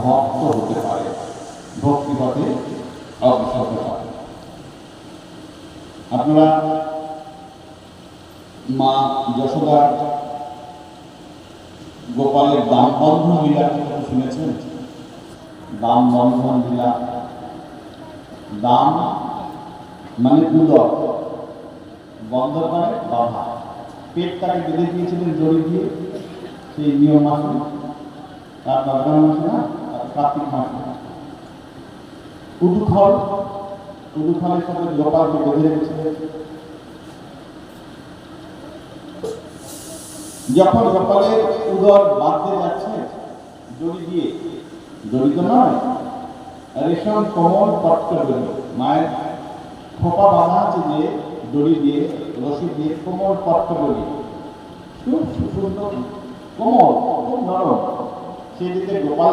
ভক্ত হতে পারে, ভক্তিপথে অগ্রসর হতে পারে। আপনারা মা যশোদা গোপালের দাম বন্ধন লীলা শুনেছেন? দাম বন্ধন লীলা, দাম মানে উদর, বন্ধন মানে বাধা, পেটটাকে বেঁধে দিয়েছিলেন দড়ি দিয়ে। সেই নিয়ম মাসে, তার রমজান মাসে না, কার্তিক মাসে উদুখালের সাথে গোপালকে বেঁধে রেখেছিলেন। যখন গোপালের উদর বাঁধতে যাচ্ছে দড়ি দিয়ে, দড়ি তো নয়, রেশম কোমল পট্ট দড়ি, মায়ের খোপা বাঁধা আছে যে দড়ি দিয়ে, রশি দিয়ে, কোমল পট্ট দড়ি, খুব সুন্দর কোমল, খুব নরম। সেদিকে গোপাল